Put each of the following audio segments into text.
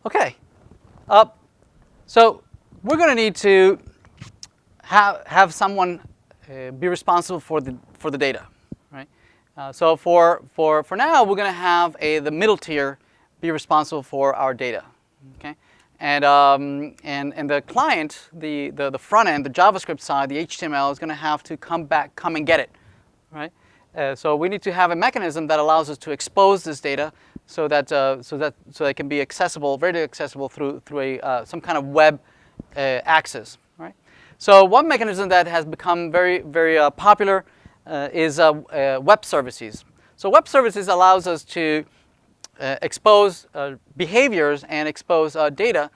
Okay, so we're going to need to have someone be responsible for the data, right? So for now, we're going to have the middle tier be responsible for our data, okay? And the client, the front end, the JavaScript side, the HTML is going to have to come and get it, right? So we need to have a mechanism that allows us to expose this data so that it can be accessible, readily accessible through some kind of web access, right? So one mechanism that has become very popular is web services. So web services allows us to expose behaviors and expose data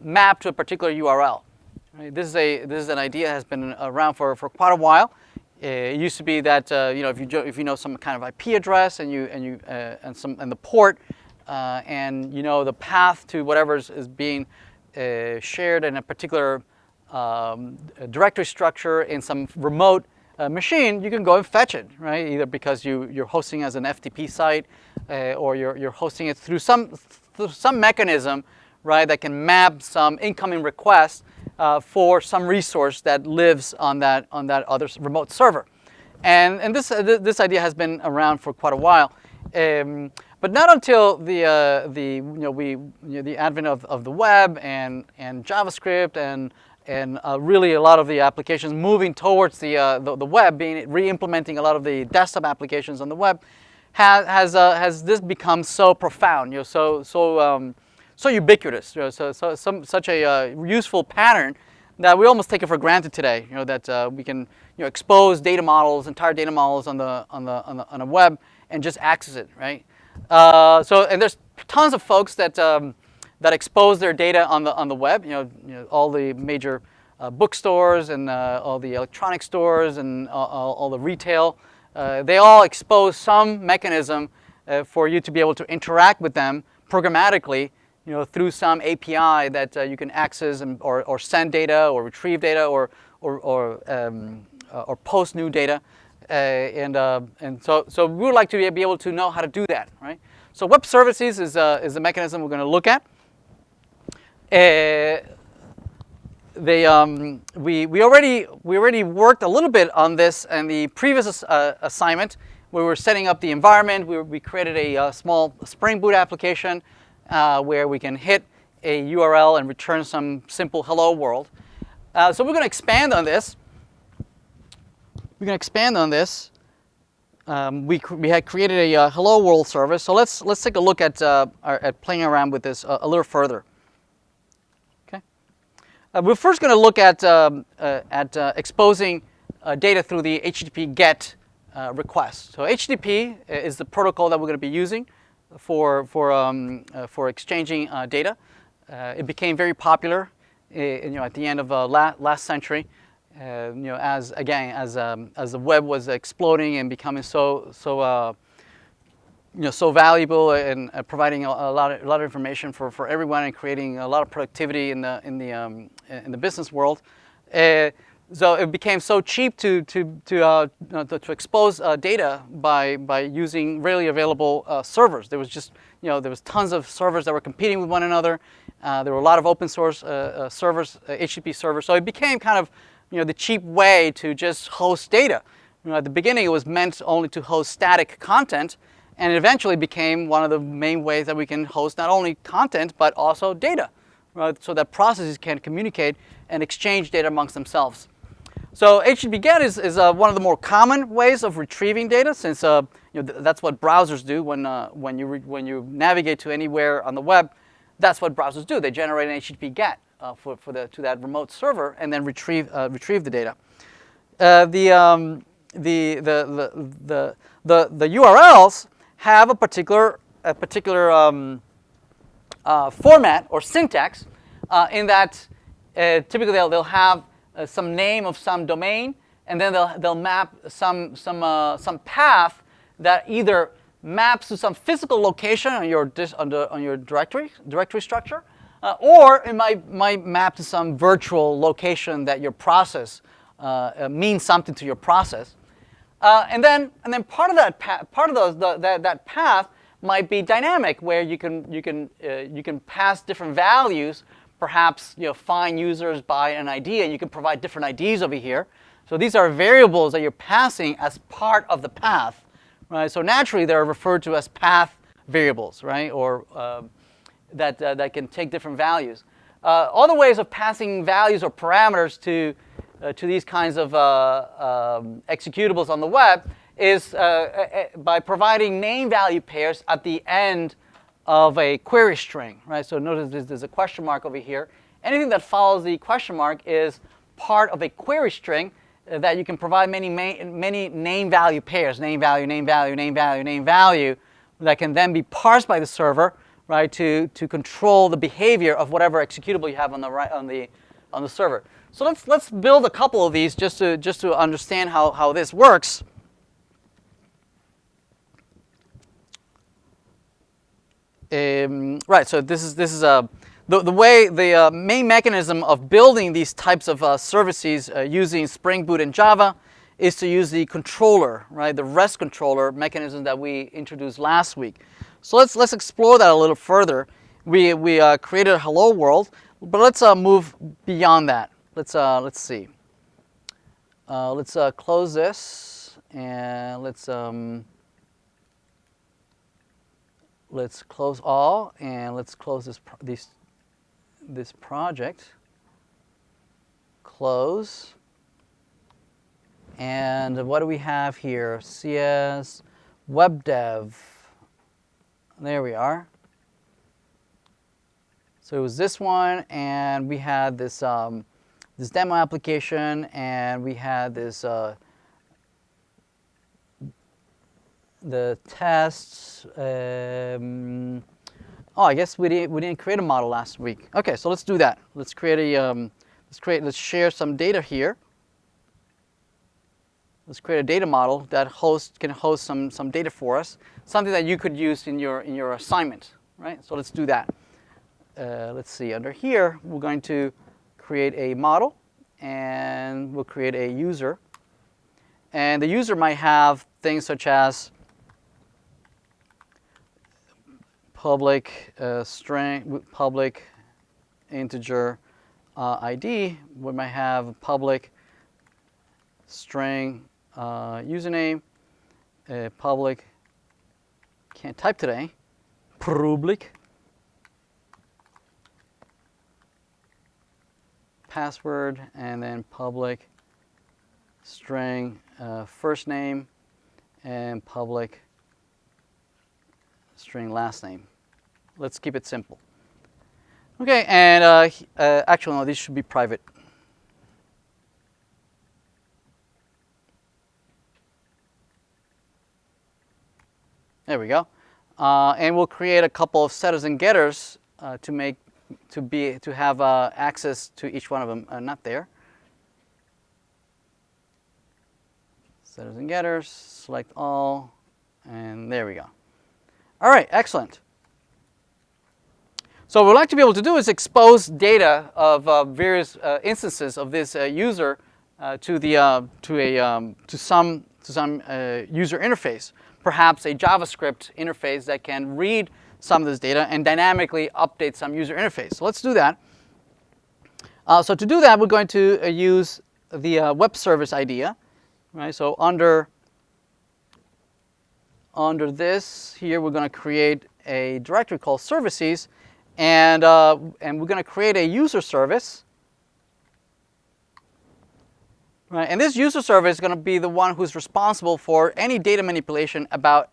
mapped to a particular URL. Right? This is an idea that has been around for quite a while. It used to be that if you know some kind of IP address and the port and you know the path to whatever is being shared in a particular directory structure in some remote machine, you can go and fetch it, right? Either because you're hosting as an FTP site or you're hosting it through some mechanism, right, that can map some incoming requests for some resource that lives on that other remote server, and this idea has been around for quite a while, but not until the advent of the web and JavaScript and really a lot of the applications moving towards the web, re-implementing a lot of the desktop applications on the web, has this become so profound, so ubiquitous, such a useful pattern that we almost take it for granted today. That we can expose data models, entire data models on a web and just access it, right? And there's tons of folks that expose their data on the web. All the major bookstores and all the electronic stores and all the retail. They all expose some mechanism for you to be able to interact with them programmatically, through some API that you can access or send data or retrieve data or post new data, and so we would like to be able to know how to do that, right? So web services is the mechanism we're going to look at. We already worked a little bit on this in the previous assignment. We were setting up the environment. We created a small Spring Boot application where we can hit a URL and return some simple hello world. So we're going to expand on this. We had created a hello world service. So let's take a look at playing around with this a little further. Okay. We're first going to look at exposing data through the HTTP GET request. So HTTP is the protocol that we're going to be using for exchanging data. It became very popular, at the end of last century. As the web was exploding and becoming so valuable and providing a lot of information for everyone and creating a lot of productivity in the business world. So it became so cheap to expose data by using readily available servers. There was tons of servers that were competing with one another. There were a lot of open source servers, HTTP servers. So it became kind of the cheap way to just host data. At the beginning, it was meant only to host static content, and it eventually became one of the main ways that we can host not only content but also data, right? So that processes can communicate and exchange data amongst themselves. So HTTP GET is one of the more common ways of retrieving data, since that's what browsers do when you navigate to anywhere on the web. That's what browsers do. They generate an HTTP GET to that remote server and then retrieve the data. The URLs have a particular format or syntax in that typically they'll have some name of some domain, and then they'll map some path that either maps to some physical location on your directory structure, or it might map to some virtual location that your process means something to your process, and then part of that path might be dynamic, where you can pass different values. Perhaps find users by an ID, and you can provide different IDs over here. So these are variables that you're passing as part of the path, right? So naturally, they're referred to as path variables, right? Or that can take different values. Other ways of passing values or parameters to these kinds of executables on the web is by providing name-value pairs at the end of a query string, right? So notice there's a question mark over here. Anything that follows the question mark is part of a query string that you can provide many name-value pairs, name value, name value, name value, name value, that can then be parsed by the server, right, to control the behavior of whatever executable you have on the server. So let's build a couple of these just to understand how this works. Right. So this is the way the main mechanism of building these types of services using Spring Boot and Java is to use the controller, right? The REST controller mechanism that we introduced last week. So let's explore that a little further. We created a hello world, but let's move beyond that. Let's see. Let's close this, and let's close all, and let's close this project. Close. And what do we have here? CS webdev. There we are. So it was this one, and we had this this demo application, and we had this the tests. Oh, I guess we didn't create a model last week. Okay, so let's do that. Let's create a let's share some data here. Let's create a data model that can host some data for us, something that you could use in your assignment, right? So let's do that. Let's see. Under here, we're going to create a model, and we'll create a user. And the user might have things such as public string, public integer ID. We might have public string username, public, can't type today, public password, and then public string first name, and public string last name. Let's keep it simple. Okay, and actually, no, these should be private. There we go. And we'll create a couple of setters and getters to have access to each one of them. Not there. Setters and getters, select all, and there we go. All right, excellent. So what we'd like to be able to do is expose data of various instances of this user to some user interface, perhaps a JavaScript interface that can read some of this data and dynamically update some user interface. So let's do that. So to do that, we're going to use the web service idea, right? So under this here, we're going to create a directory called services, and we're going to create a user service. Right, and this user service is going to be the one who's responsible for any data manipulation about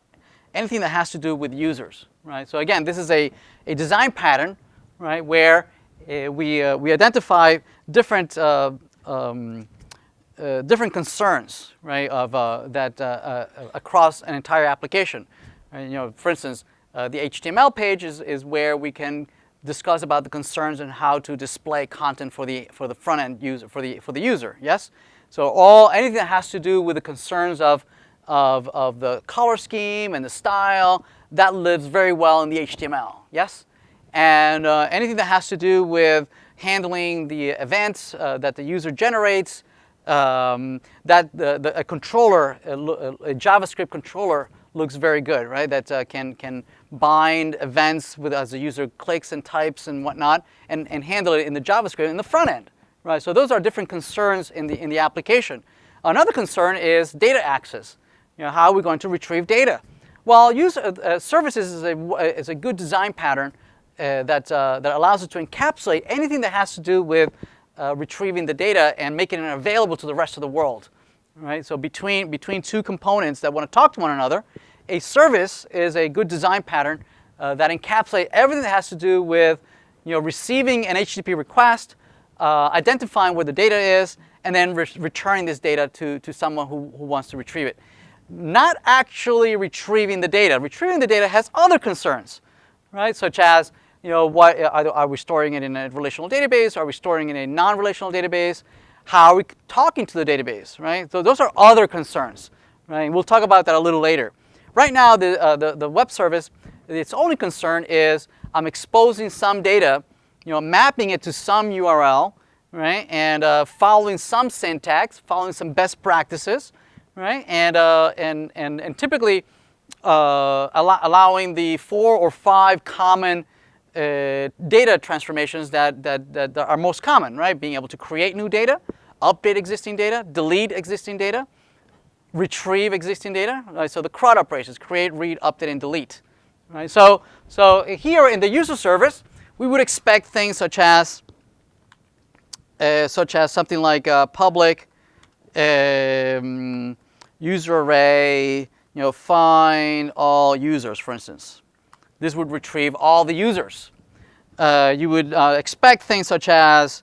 anything that has to do with users. Right? So again, this is a design pattern, right, where we identify different different concerns, right, of across an entire application. Right? For instance, the HTML page is where we can discuss about the concerns and how to display content for the front end user for the user. Yes. So anything that has to do with the concerns of the color scheme and the style, that lives very well in the HTML. Yes. And anything that has to do with handling the events that the user generates, that a controller, a JavaScript controller, looks very good, right? That can bind events as the user clicks and types and whatnot, and handle it in the JavaScript in the front end, right? So those are different concerns in the application. Another concern is data access. How are we going to retrieve data? Well, services is a good design pattern that allows us to encapsulate anything that has to do with retrieving the data and making it available to the rest of the world. Right? So between two components that want to talk to one another, a service is a good design pattern that encapsulates everything that has to do with receiving an HTTP request, identifying where the data is, and then returning this data to someone who wants to retrieve it. Not actually retrieving the data. Retrieving the data has other concerns, right? Such as what are we storing it in a relational database? Are we storing it in a non-relational database? How are we talking to the database, right? So those are other concerns, right? And we'll talk about that a little later. Right now, the web service, its only concern is I'm exposing some data, mapping it to some URL, right? And following some syntax, following some best practices, right? And typically allowing the 4 or 5 common data transformations that are most common, right? Being able to create new data, update existing data, delete existing data, retrieve existing data. Right? So the CRUD operations: create, read, update, and delete. Right? So here in the user service, we would expect things such as something like public user array, find all users, for instance. This would retrieve all the users. You would expect things such as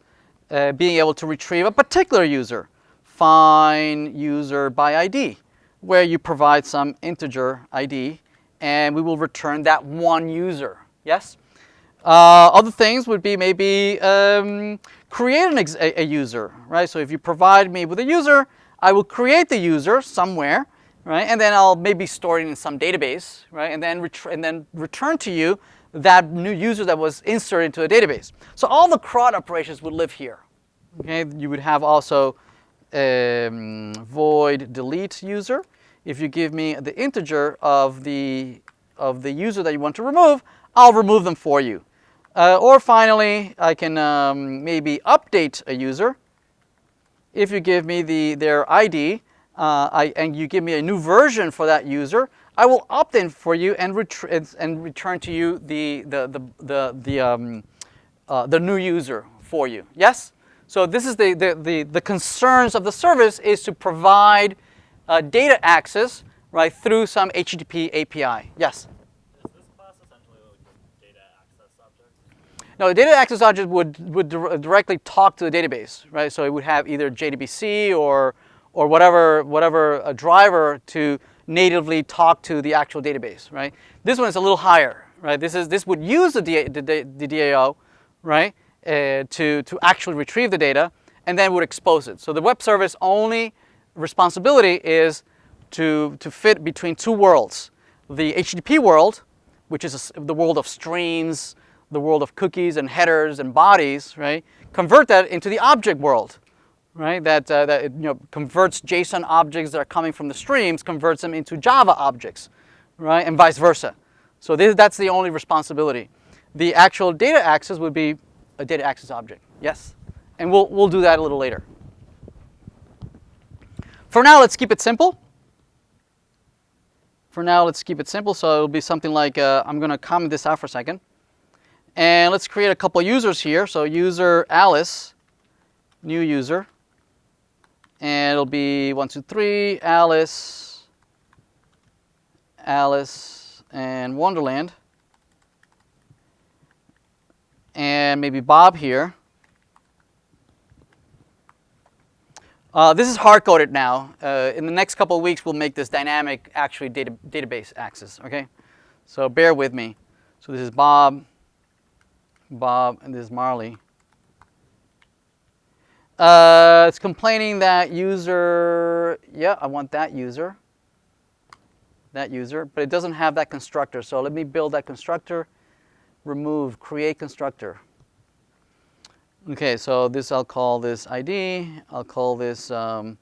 being able to retrieve a particular user, find user by ID, where you provide some integer ID, and we will return that one user. Yes? Other things would be maybe create a user, right? So if you provide me with a user, I will create the user somewhere, right? And then I'll maybe store it in some database, right? And then return to you that new user that was inserted into a database. So all the CRUD operations would live here. Okay, you would have also void delete user. If you give me the integer of the user that you want to remove, I'll remove them for you. Or finally, I can maybe update a user. If you give me their ID and you give me a new version for that user, I will update for you and return to you the new user for you. Yes. So this is the concerns of the service is to provide data access, right, through some HTTP API. Yes. Is this class essentially like a data access object? No, the data access object would directly talk to the database, right? So it would have either JDBC or whatever a driver to natively talk to the actual database, right? This one is a little higher, right? This would use the DAO, right, to actually retrieve the data, and then would expose it. So the web service only responsibility is to fit between two worlds: the HTTP world, which is the world of streams, the world of cookies and headers and bodies, right? Convert that into the object world, right? That converts JSON objects that are coming from the streams, converts them into Java objects, right? And vice versa. So that's the only responsibility. The actual data access would be a data access object. Yes, and we'll do that a little later. For now, let's keep it simple. So it'll be something like I'm going to comment this out for a second. And let's create a couple users here. So user Alice, new user. And it'll be 1, 2, 3, Alice, and Wonderland. And maybe Bob here. This is hard-coded now. In the next couple of weeks, we'll make this dynamic, actually, database access, okay? So bear with me. So this is Bob, and this is Marley. It's complaining that user, yeah, I want that user, but it doesn't have that constructor. So let me build that constructor, remove, create constructor. Okay, so this, I'll call this ID, I'll call this username,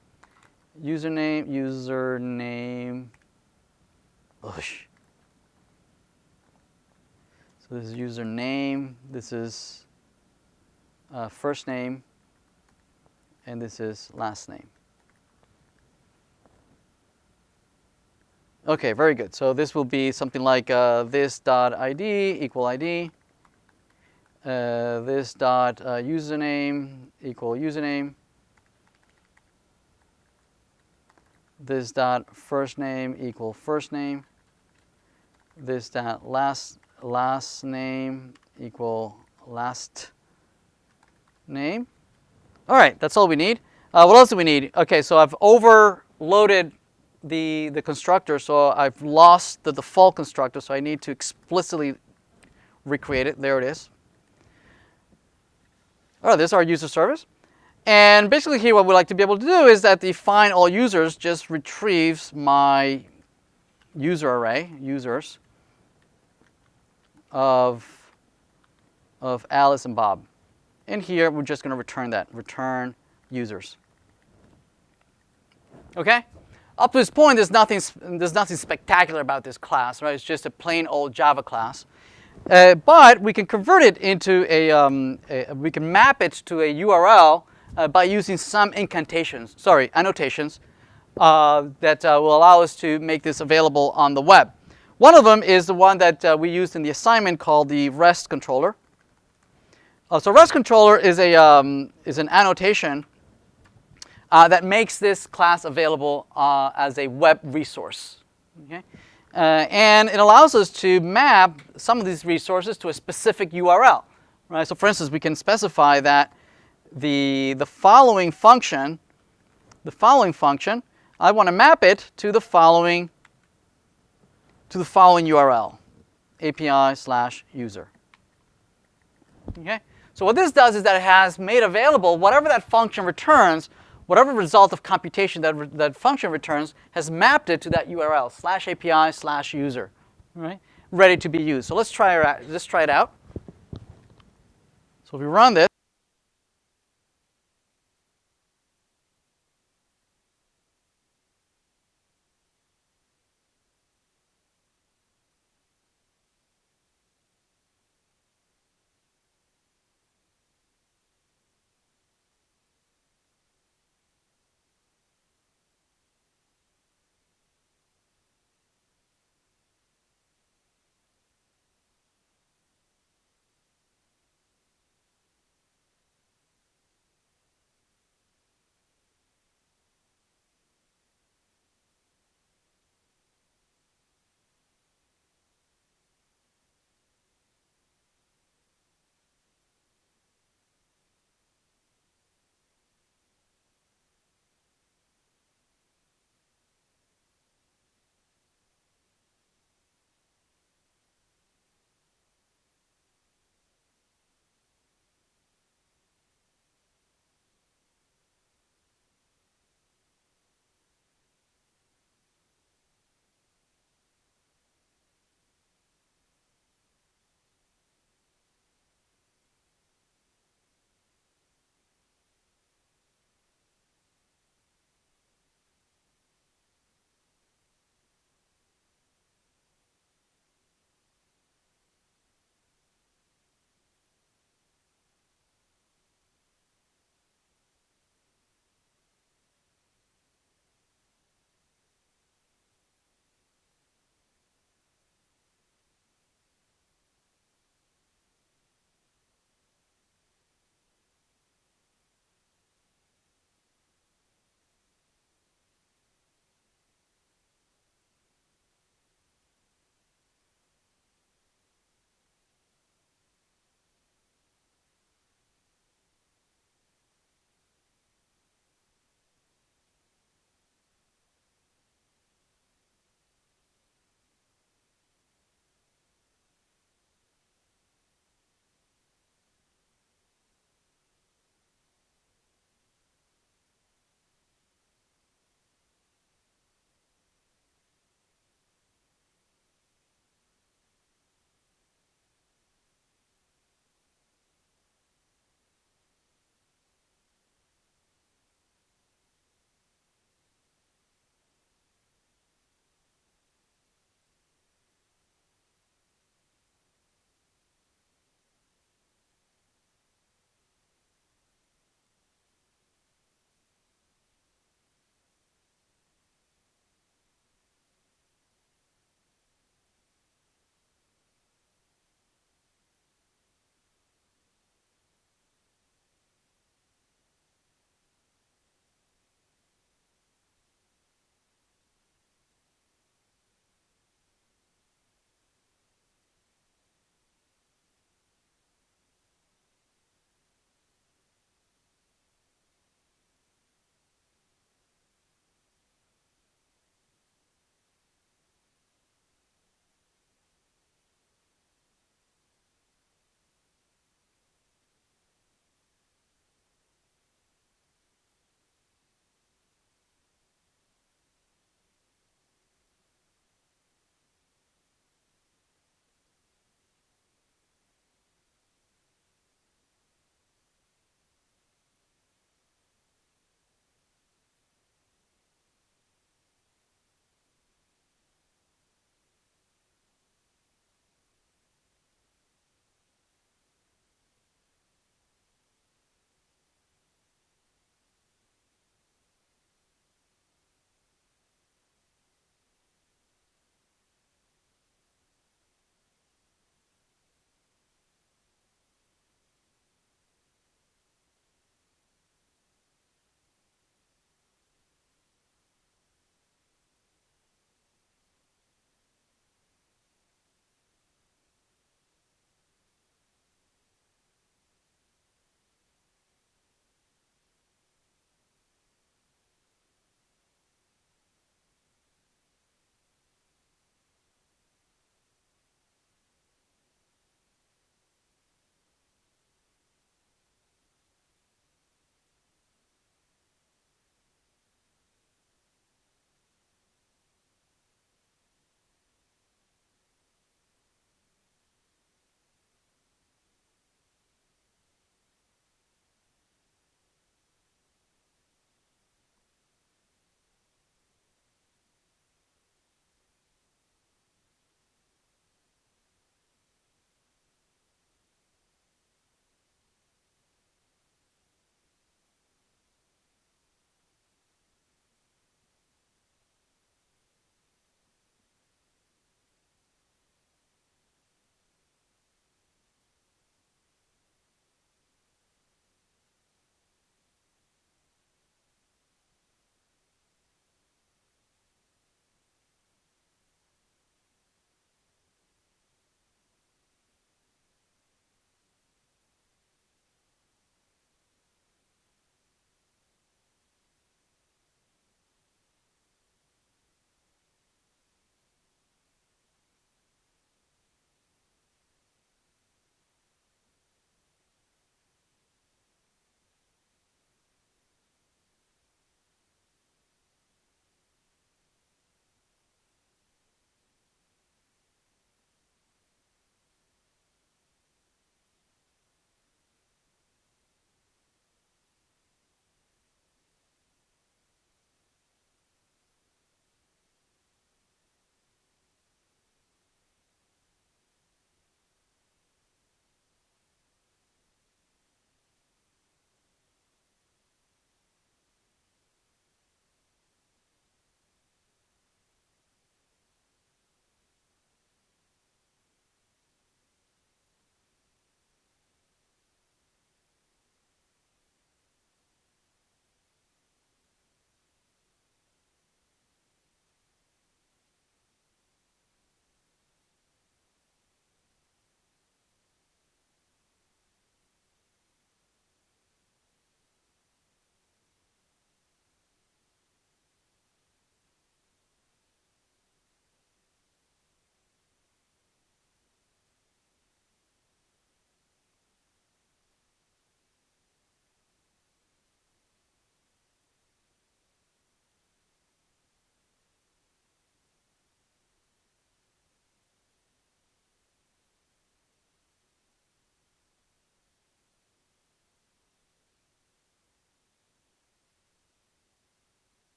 So this is username, this is first name, and this is last name. Okay, very good. So this will be something like this.id equal ID, this.username equal username, this.first name equal first name, this.last name equal last name. All right, that's all we need. What else do we need? Okay, so I've overloaded the constructor, so I've lost the default constructor, so I need to explicitly recreate it. There it is. All right, this is our user service. And basically here what we like to be able to do is that the find all users just retrieves my user array, users, of Alice and Bob. And here we're just going to return that, return users. Okay? Up to this point, there's nothing spectacular about this class, right? It's just a plain old Java class. But we can convert it into we can map it to a URL by using some annotations that will allow us to make this available on the web. One of them is the one that we used in the assignment called the REST controller. So REST controller is an annotation that makes this class available as a web resource. Okay? And it allows us to map some of these resources to a specific URL. Right? So for instance, we can specify that the following function, I want to map it to the following URL, API/user. Okay? So what this does is that it has made available whatever that function returns, whatever result of computation that function returns, has mapped it to that URL, /API/user, right? Ready to be used. So let's try it out. So if we run this,